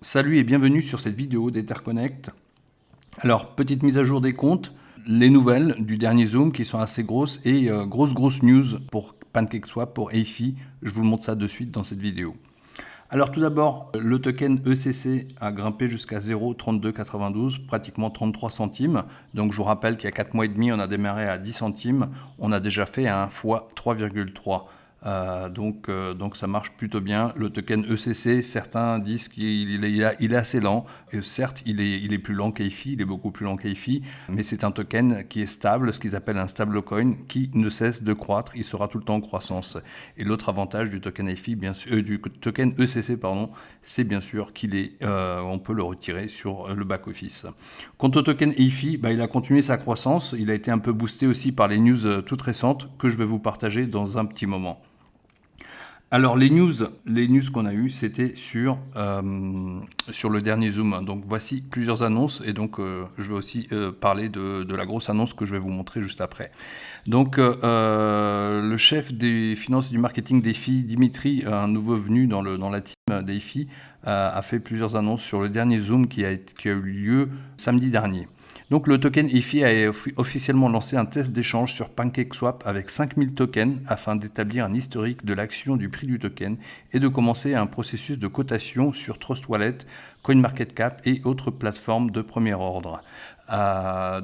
Salut et bienvenue sur cette vidéo d'Etherconnect. Alors, petite mise à jour des comptes, les nouvelles du dernier Zoom qui sont assez grosses et grosse news pour PancakeSwap, pour EIFI. Je vous montre ça de suite dans cette vidéo. Alors tout d'abord, le token ECC a grimpé jusqu'à 0,3292, pratiquement 33 centimes. Donc je vous rappelle qu'il y a 4 mois et demi, on a démarré à 10 centimes. On a déjà fait un fois 3,3. Donc ça marche plutôt bien. Le token ECC, certains disent qu'il est assez lent. Et certes, il est plus lent qu'EIFI, il est beaucoup plus lent qu'EIFI, mais c'est un token qui est stable, ce qu'ils appellent un stablecoin, qui ne cesse de croître. Il sera tout le temps en croissance. Et l'autre avantage du token EIFI, du token ECC, pardon, c'est bien sûr on peut le retirer sur le back-office. Quant au token EIFI, il a continué sa croissance. Il a été un peu boosté aussi par les news toutes récentes que je vais vous partager dans un petit moment. Alors les news qu'on a eues, c'était sur le dernier Zoom. Donc voici plusieurs annonces et donc je vais aussi parler de la grosse annonce que je vais vous montrer juste après. Donc le chef des finances et du marketing d'EIFI, Dimitri, un nouveau venu dans la team d'EIFI, a fait plusieurs annonces sur le dernier Zoom qui a eu lieu samedi dernier. Donc le token EIFI a officiellement lancé un test d'échange sur PancakeSwap avec 5000 tokens afin d'établir un historique de l'action du prix du token et de commencer un processus de cotation sur Trust Wallet, CoinMarketCap et autres plateformes de premier ordre.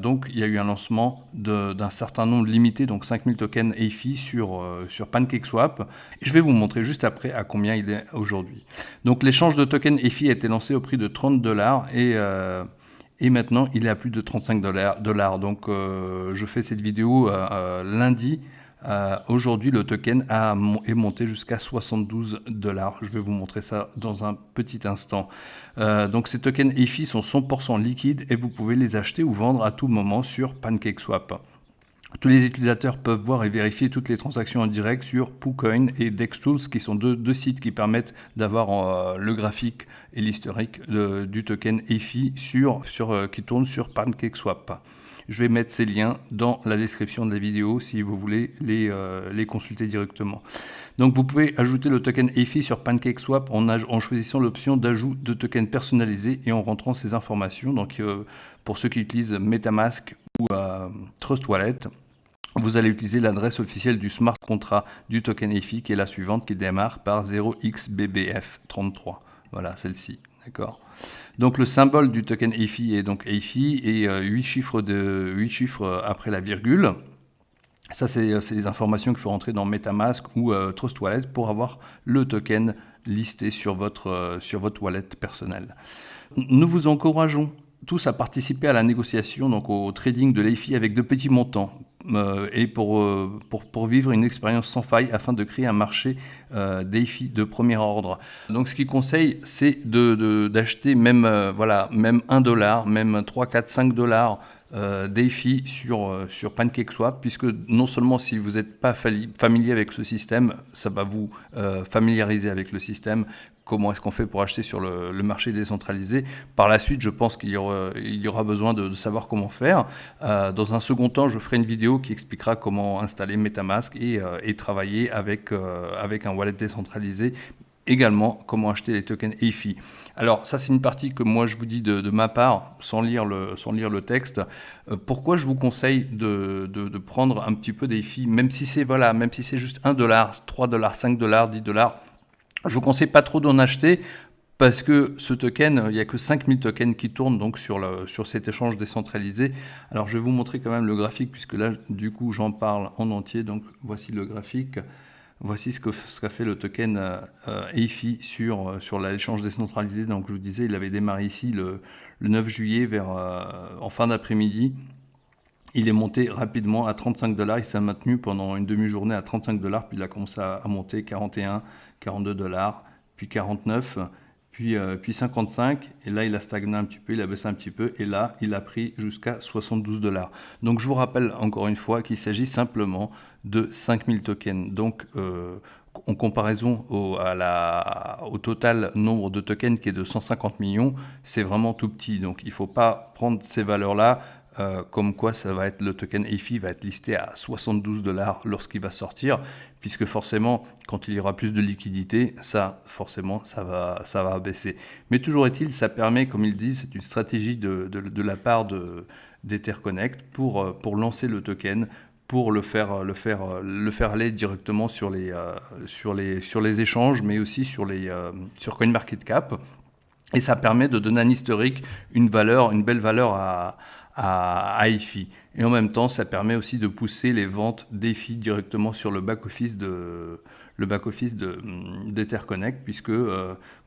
Donc il y a eu un lancement d'un certain nombre limité, donc 5000 tokens EIFI sur PancakeSwap. Et je vais vous montrer juste après à combien il est aujourd'hui. Donc l'échange de tokens EIFI a été lancé au prix de $30 et maintenant il est à plus de $35. Donc je fais cette vidéo lundi. Aujourd'hui, le token est monté jusqu'à $72. Je vais vous montrer ça dans un petit instant. Donc ces tokens EIFI sont 100% liquides et vous pouvez les acheter ou vendre à tout moment sur PancakeSwap. Tous les utilisateurs peuvent voir et vérifier toutes les transactions en direct sur PooCoin et DexTools, qui sont deux sites qui permettent d'avoir le graphique et l'historique du token EIFI qui tourne sur PancakeSwap. Je vais mettre ces liens dans la description de la vidéo si vous voulez les consulter directement. Donc vous pouvez ajouter le token EIFI sur PancakeSwap en choisissant l'option d'ajout de token personnalisé et en rentrant ces informations. Donc pour ceux qui utilisent MetaMask ou Trust Wallet, vous allez utiliser l'adresse officielle du smart contract du token EIFI qui est la suivante, qui démarre par 0xBBF33. Voilà, celle-ci, d'accord. Donc le symbole du token EIFI est donc EIFI et 8 chiffres après la virgule. Ça, c'est les informations qu'il faut rentrer dans MetaMask ou Trust Wallet pour avoir le token listé sur votre wallet personnel. Nous vous encourageons tous à participer à la négociation, donc au trading de l'EIFI avec de petits montants et pour vivre une expérience sans faille afin de créer un marché d'EIFI de premier ordre. Donc ce qu'il conseille, c'est d'acheter même $1, même 3, 4, $5 d'EIFI sur PancakeSwap, puisque non seulement si vous n'êtes pas familier avec ce système, ça va vous familiariser avec le système. Comment est-ce qu'on fait pour acheter sur le marché décentralisé? Par la suite, je pense qu'il y aura besoin de savoir comment faire. Dans un second temps, je ferai une vidéo qui expliquera comment installer MetaMask et travailler avec un wallet décentralisé. Également, comment acheter les tokens EIFI. Alors ça, c'est une partie que moi je vous dis de ma part, sans lire le texte. Pourquoi je vous conseille de prendre un petit peu d'EIFI, même si c'est juste $1, $3, $5, $10. Je vous conseille pas trop d'en acheter parce que ce token, il n'y a que 5000 tokens qui tournent donc sur cet échange décentralisé. Alors je vais vous montrer quand même le graphique puisque là, du coup, j'en parle en entier. Donc voici le graphique. Voici ce qu'a fait le token EIFI sur l'échange décentralisé. Donc je vous disais, il avait démarré ici le 9 juillet en fin d'après-midi. Il est monté rapidement à $35. Il s'est maintenu pendant une demi-journée à $35. Puis il a commencé à monter 41, $42, puis 49, puis 55. Et là, il a stagné un petit peu, il a baissé un petit peu. Et là, il a pris jusqu'à $72. Donc, je vous rappelle encore une fois qu'il s'agit simplement de 5000 tokens. Donc, en comparaison au total nombre de tokens qui est de 150 millions, c'est vraiment tout petit. Donc, il ne faut pas prendre ces valeurs-là comme quoi ça va être, le token EFI va être listé à 72 $ lorsqu'il va sortir, puisque forcément, quand il y aura plus de liquidité, ça, forcément, ça va baisser. Mais toujours est-il, ça permet, comme ils disent, c'est une stratégie de la part d'Etherconnect pour lancer le token, pour le faire aller directement sur les échanges, mais aussi sur CoinMarketCap. Et ça permet de donner un historique, une belle valeur à EFI. Et en même temps, ça permet aussi de pousser les ventes d'EFI directement sur le back-office d'Etherconnect, puisque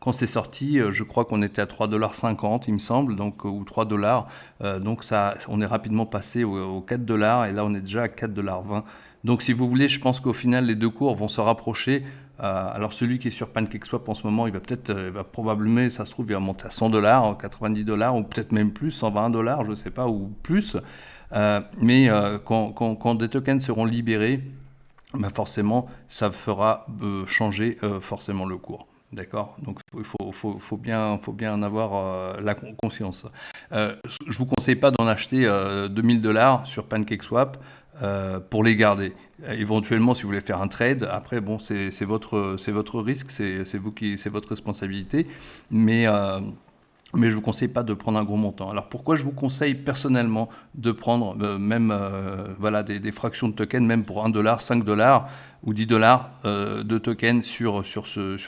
quand c'est sorti, je crois qu'on était à 3,50 $, il me semble, donc, ou 3 $. Donc on est rapidement passé aux 4 $, et là on est déjà à 4,20 $. Donc si vous voulez, je pense qu'au final, les deux cours vont se rapprocher. Alors celui qui est sur PancakeSwap en ce moment, il va probablement, ça se trouve, il va monter à 100 $, 90 $, ou peut-être même plus, 120 $, je ne sais pas, ou plus. Mais quand des tokens seront libérés, bah forcément, ça fera changer forcément le cours. D'accord? Donc il faut bien en avoir la conscience. Je ne vous conseille pas d'en acheter 2000 $ sur PancakeSwap pour les garder. Éventuellement, si vous voulez faire un trade, après, bon, c'est votre risque, c'est votre responsabilité. Mais je ne vous conseille pas de prendre un gros montant. Alors pourquoi je vous conseille personnellement de prendre voilà, des fractions de tokens, même pour 1 $, 5 $ ou 10 $ de tokens sur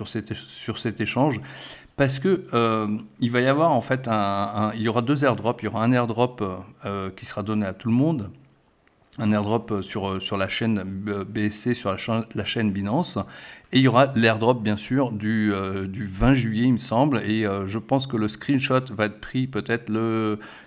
cet échange? Parce que il va y avoir en fait il y aura deux airdrops. Il y aura un airdrop qui sera donné à tout le monde, un airdrop sur la chaîne BSC, sur la chaîne Binance. Et il y aura l'airdrop, bien sûr, du 20 juillet, il me semble. Et je pense que le screenshot va être pris peut-être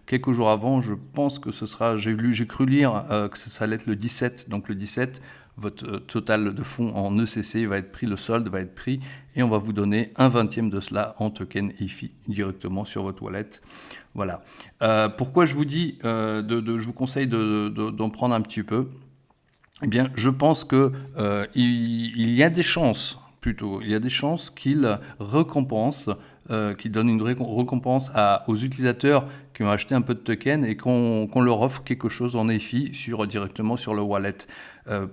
quelques jours avant. Je pense que ce sera, j'ai cru lire que ça allait être le 17. Donc le 17, votre total de fonds en ECC va être pris, le solde va être pris. Et on va vous donner un 20e de cela en token EFI directement sur votre wallet. Voilà. Pourquoi je vous dis, je vous conseille d'en prendre un petit peu? Eh bien, je pense que il y a des chances, plutôt, il y a des chances qu'il récompense, qu'il donne une récompense aux utilisateurs qui ont acheté un peu de tokens et qu'on leur offre quelque chose en EFI directement sur le wallet.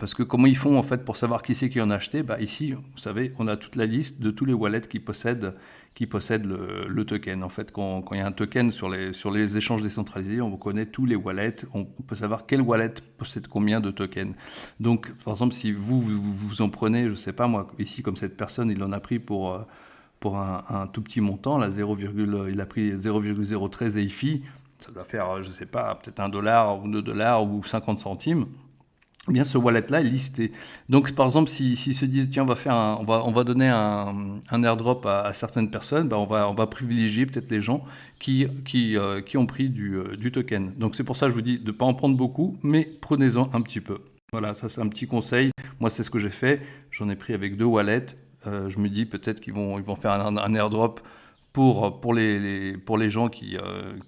Parce que comment ils font en fait pour savoir qui c'est qui en a acheté? Bah, ici, vous savez, on a toute la liste de tous les wallets qui possèdent le token. En fait, quand il y a un token sur les échanges décentralisés, on connaît tous les wallets, on peut savoir quel wallet possède combien de tokens. Donc, par exemple, si vous en prenez, je ne sais pas moi, ici, comme cette personne, il en a pris pour un tout petit montant, là, il a pris 0,013 EFI, ça doit faire, je ne sais pas, peut-être 1 $ ou 2 $ ou 50 centimes. Eh bien, ce wallet-là est listé. Donc, par exemple, s'ils se disent, tiens, on va donner un airdrop à certaines personnes, ben, on va privilégier peut-être les gens qui ont pris du token. Donc, c'est pour ça que je vous dis de ne pas en prendre beaucoup, mais prenez-en un petit peu. Voilà, ça c'est un petit conseil. Moi, c'est ce que j'ai fait. J'en ai pris avec 2 wallets. Je me dis peut-être qu'ils vont faire un airdrop pour les gens qui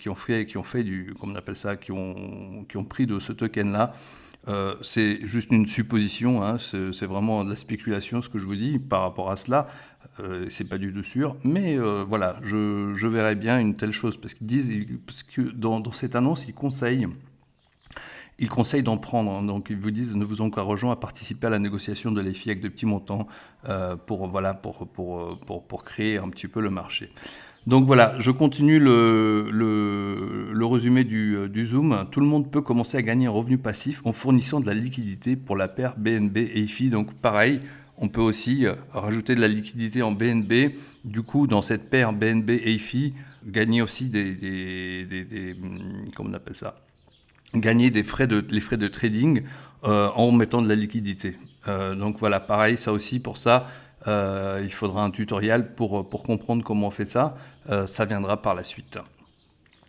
ont fait comment on appelle ça, qui ont pris de ce token-là. C'est juste une supposition, hein, c'est vraiment de la spéculation ce que je vous dis par rapport à cela. C'est pas du tout sûr, mais voilà, je verrais bien une telle chose parce que dans cette annonce, ils conseillent d'en prendre. Hein. Donc ils vous disent, nous vous encourageons à participer à la négociation de l'EFI avec de petits montants pour créer un petit peu le marché. Donc voilà, je continue le résumé du Zoom. Tout le monde peut commencer à gagner un revenu passif en fournissant de la liquidité pour la paire BNB et EFI. Donc pareil, on peut aussi rajouter de la liquidité en BNB. Du coup, dans cette paire BNB et EFI, gagner aussi comment on appelle ça, gagner les frais de trading en mettant de la liquidité. Donc voilà, pareil, ça aussi pour ça. Il faudra un tutoriel pour comprendre comment on fait ça. Ça viendra par la suite.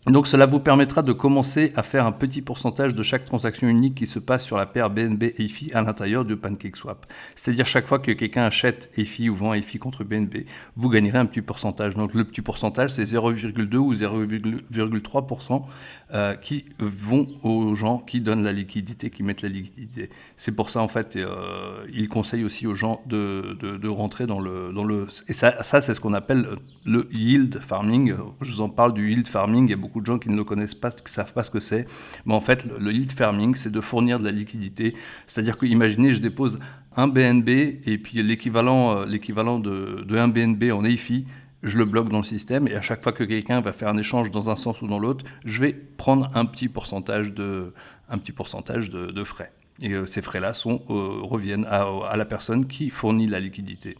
Donc cela vous permettra de commencer à faire un petit pourcentage de chaque transaction unique qui se passe sur la paire BNB EFI à l'intérieur de PancakeSwap. C'est-à-dire chaque fois que quelqu'un achète EFI ou vend EFI contre BNB, vous gagnerez un petit pourcentage. Donc le petit pourcentage, c'est 0,2 ou 0,3% qui vont aux gens qui donnent la liquidité, qui mettent la liquidité. C'est pour ça en fait, il conseille aussi aux gens de rentrer dans le et ça c'est ce qu'on appelle le yield farming. Je vous en parle du yield farming. Il y a beaucoup de gens qui ne le connaissent pas, qui ne savent pas ce que c'est. Mais en fait, le yield farming, c'est de fournir de la liquidité. C'est-à-dire que, imaginez, je dépose un BNB et puis l'équivalent de un BNB en EIFI, je le bloque dans le système et à chaque fois que quelqu'un va faire un échange dans un sens ou dans l'autre, je vais prendre un petit pourcentage de frais. Et ces frais-là reviennent à la personne qui fournit la liquidité.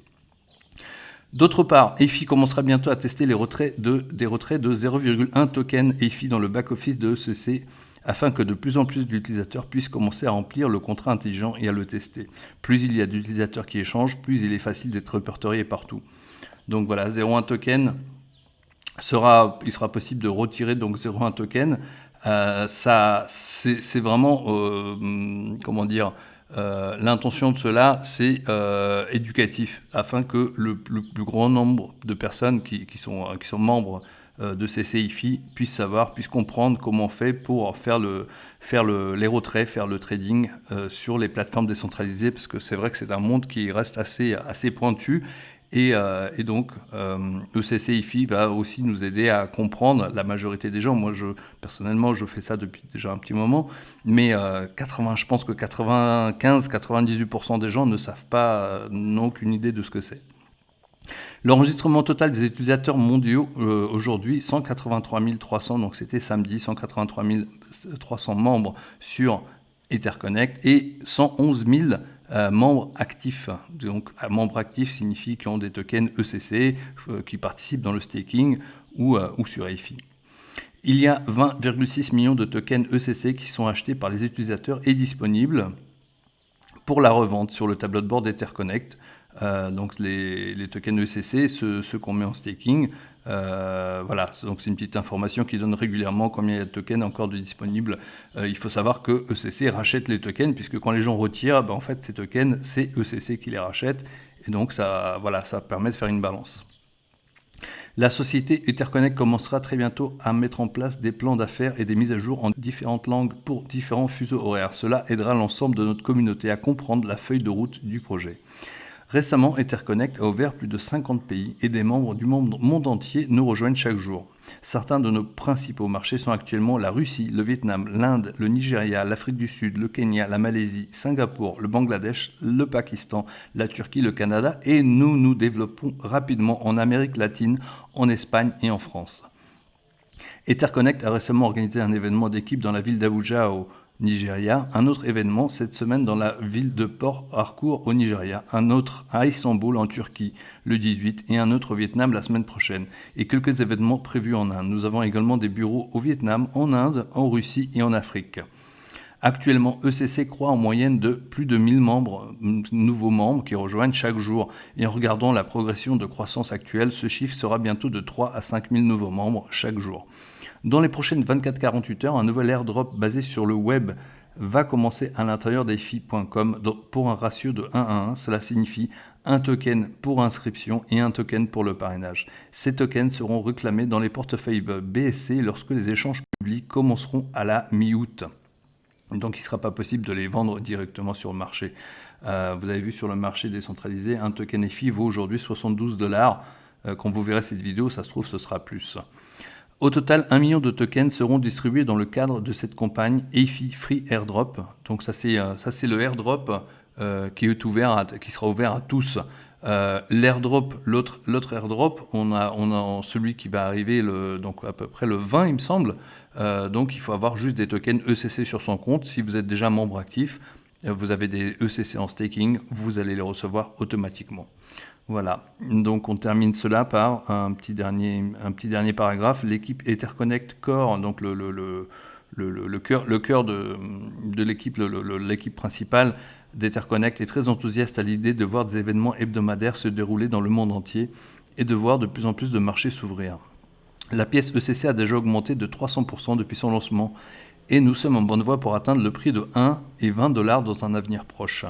D'autre part, EIFI commencera bientôt à tester des retraits de 0,1 token EIFI dans le back-office de ECC afin que de plus en plus d'utilisateurs puissent commencer à remplir le contrat intelligent et à le tester. Plus il y a d'utilisateurs qui échangent, plus il est facile d'être répertorié partout. Donc voilà, 0,1 token, il sera possible de retirer donc 0,1 token. C'est vraiment, l'intention de cela, c'est éducatif, afin que le plus grand nombre de personnes qui sont membres de ces CIFI puissent comprendre comment on fait pour faire les retraits, faire le trading sur les plateformes décentralisées, parce que c'est vrai que c'est un monde qui reste assez pointu. Et donc, ECCIFI va aussi nous aider à comprendre la majorité des gens. Moi, personnellement, je fais ça depuis déjà un petit moment, mais je pense que 95-98% des gens ne savent pas, n'ont aucune idée de ce que c'est. L'enregistrement total des utilisateurs mondiaux aujourd'hui, 183 300, donc c'était samedi, 183 300 membres sur Etherconnect et 111 000 membres actifs. Donc, membres actifs signifie qu'ils ont des tokens ECC, qui participent dans le staking ou sur EIFI. Il y a 20,6 millions de tokens ECC qui sont achetés par les utilisateurs et disponibles pour la revente sur le tableau de bord d'Etherconnect. Donc les tokens ECC, ceux qu'on met en staking, voilà, donc c'est une petite information qui donne régulièrement combien il y a de tokens encore de disponibles. Il faut savoir que ECC rachète les tokens, puisque quand les gens retirent, en fait ces tokens, c'est ECC qui les rachète, et donc ça permet de faire une balance. La société Etherconnect commencera très bientôt à mettre en place des plans d'affaires et des mises à jour en différentes langues pour différents fuseaux horaires. Cela aidera l'ensemble de notre communauté à comprendre la feuille de route du projet. Récemment, Etherconnect a ouvert plus de 50 pays et des membres du monde entier nous rejoignent chaque jour. Certains de nos principaux marchés sont actuellement la Russie, le Vietnam, l'Inde, le Nigeria, l'Afrique du Sud, le Kenya, la Malaisie, Singapour, le Bangladesh, le Pakistan, la Turquie, le Canada et nous nous développons rapidement en Amérique latine, en Espagne et en France. Etherconnect a récemment organisé un événement d'équipe dans la ville d'Abuja au Nigeria, un autre événement cette semaine dans la ville de Port Harcourt au Nigeria, un autre à Istanbul en Turquie le 18 et un autre au Vietnam la semaine prochaine, et quelques événements prévus en Inde. Nous avons également des bureaux au Vietnam, en Inde, en Russie et en Afrique. Actuellement, ECC croît en moyenne de plus de 1000 nouveaux membres qui rejoignent chaque jour. Et en regardant la progression de croissance actuelle, ce chiffre sera bientôt de 3 à 5 000 nouveaux membres chaque jour. Dans les prochaines 24-48 heures, un nouvel airdrop basé sur le web va commencer à l'intérieur d'EIFI.com pour un ratio de 1 à 1. Cela signifie un token pour inscription et un token pour le parrainage. Ces tokens seront réclamés dans les portefeuilles BSC lorsque les échanges publics commenceront à la mi-août. Donc il ne sera pas possible de les vendre directement sur le marché. Vous avez vu sur le marché décentralisé, un token EIFI vaut aujourd'hui $72. Quand vous verrez cette vidéo, ça se trouve, ce sera plus. Au total, 1 million de tokens seront distribués dans le cadre de cette campagne EIFI Free Airdrop. Donc ça c'est le airdrop qui sera ouvert à tous. L'airdrop, l'autre airdrop, on a celui qui va arriver donc à peu près le 20 il me semble. Donc il faut avoir juste des tokens ECC sur son compte. Si vous êtes déjà membre actif, vous avez des ECC en staking, vous allez les recevoir automatiquement. Voilà, donc on termine cela par un petit dernier paragraphe. L'équipe Etherconnect Core, donc le cœur de l'équipe, l'équipe principale d'Etherconnect est très enthousiaste à l'idée de voir des événements hebdomadaires se dérouler dans le monde entier et de voir de plus en plus de marchés s'ouvrir. La pièce ECC a déjà augmenté de 300% depuis son lancement et nous sommes en bonne voie pour atteindre le prix de 1 et $20 dans un avenir proche.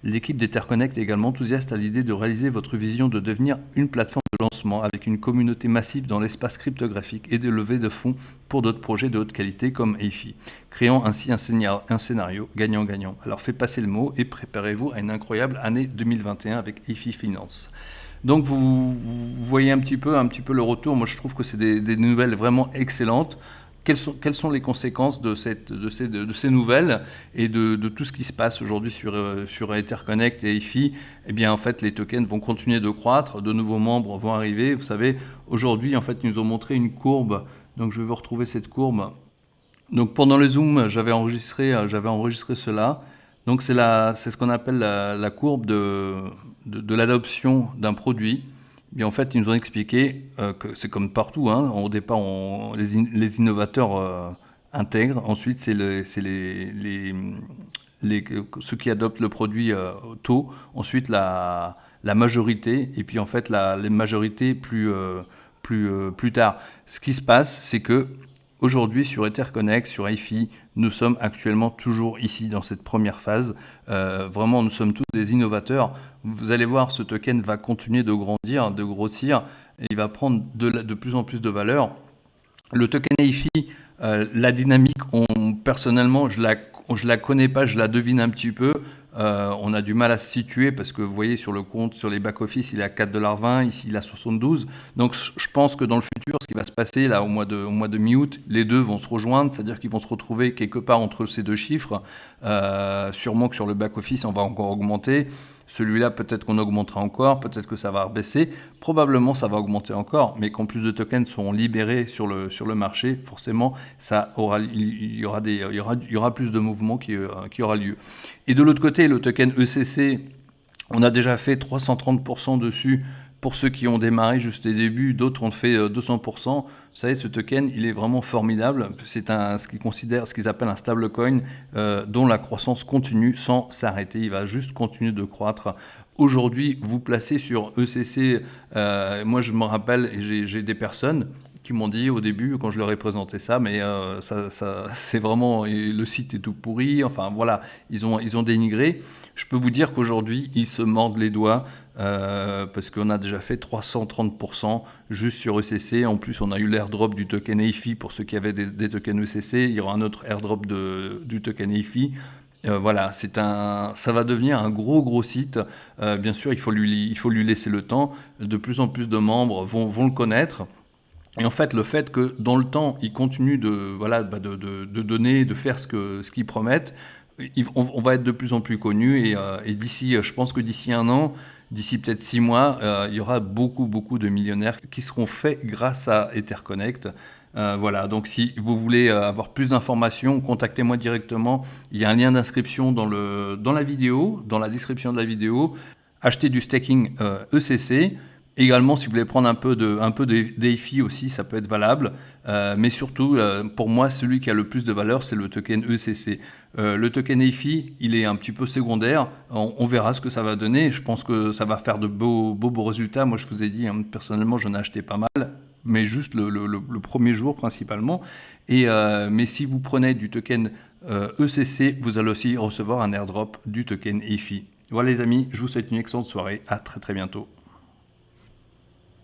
L'équipe d'Etherconnect est également enthousiaste à l'idée de réaliser votre vision de devenir une plateforme de lancement avec une communauté massive dans l'espace cryptographique et de lever de fonds pour d'autres projets de haute qualité comme EIFI, créant ainsi un scénario gagnant-gagnant. Alors faites passer le mot et préparez-vous à une incroyable année 2021 avec EIFI Finance. Donc vous voyez un petit peu le retour. Moi je trouve que c'est des nouvelles vraiment excellentes. quelles sont les conséquences de ces nouvelles et de tout ce qui se passe aujourd'hui sur Etherconnect et EFI? Eh bien, en fait, les tokens vont continuer de croître, de nouveaux membres vont arriver. Vous savez, aujourd'hui, en fait, ils nous ont montré une courbe. Donc, je vais vous retrouver cette courbe. Donc, pendant le Zoom, j'avais enregistré cela. Donc, c'est ce qu'on appelle la courbe de l'adoption d'un produit. Et en fait, ils nous ont expliqué que c'est comme partout, hein. Au départ, les innovateurs intègrent. Ensuite, c'est ceux qui adoptent le produit tôt. Ensuite, la majorité. Et puis, en fait, les majorités plus tard. Ce qui se passe, c'est que aujourd'hui, sur Etherconnect, sur EFI, nous sommes actuellement toujours ici dans cette première phase. Vraiment, nous sommes tous des innovateurs. Vous allez voir, ce token va continuer de grandir, de grossir, et il va prendre de plus en plus de valeur. Le token EFI, la dynamique, personnellement, je la connais pas, je la devine un petit peu. On a du mal à se situer parce que vous voyez sur le compte, sur les back-office, il est à 4,20 $, ici il est à 72. Donc je pense que dans le futur, ce qui va se passer là au mois de mi-août, les deux vont se rejoindre, c'est-à-dire qu'ils vont se retrouver quelque part entre ces deux chiffres. Sûrement que sur le back-office, on va encore augmenter. Celui-là, peut-être qu'on augmentera encore, peut-être que ça va baisser. Probablement, ça va augmenter encore, mais quand plus de tokens seront libérés sur le marché, forcément, il y aura plus de mouvements qui aura lieu. Et de l'autre côté, le token ECC, on a déjà fait 330% dessus pour ceux qui ont démarré juste les débuts, d'autres ont fait 200%. Vous savez, ce token, il est vraiment formidable. C'est ce qu'ils appellent un stablecoin dont la croissance continue sans s'arrêter. Il va juste continuer de croître. Aujourd'hui, vous placez sur ECC, moi je me rappelle, et j'ai des personnes qui m'ont dit au début, quand je leur ai présenté ça, mais c'est vraiment, le site est tout pourri, enfin voilà, ils ont dénigré. Je peux vous dire qu'aujourd'hui, ils se mordent les doigts parce qu'on a déjà fait 330% juste sur ECC. En plus, on a eu l'airdrop du token EFI pour ceux qui avaient des tokens ECC. Il y aura un autre airdrop du token EFI. Voilà, ça va devenir un gros site. Bien sûr, il faut lui laisser le temps. De plus en plus de membres vont le connaître. Et en fait, le fait que dans le temps, ils continuent de donner, de faire ce qu'ils promettent, on va être de plus en plus connus. Et d'ici, je pense que d'ici 1 an, d'ici peut-être 6 mois, il y aura beaucoup de millionnaires qui seront faits grâce à Etherconnect. Voilà, donc si vous voulez avoir plus d'informations, contactez-moi directement. Il y a un lien d'inscription dans la vidéo, dans la description de la vidéo. Achetez du staking ECC. Également, si vous voulez prendre un peu d'EFI aussi, ça peut être valable. Mais surtout, pour moi, celui qui a le plus de valeur, c'est le token ECC. Le token EFI, il est un petit peu secondaire. On verra ce que ça va donner. Je pense que ça va faire de beaux résultats. Moi, je vous ai dit, hein, personnellement, j'en ai acheté pas mal, mais juste le premier jour principalement. Mais si vous prenez du token ECC, vous allez aussi recevoir un airdrop du token EFI. Voilà les amis, je vous souhaite une excellente soirée. À très bientôt.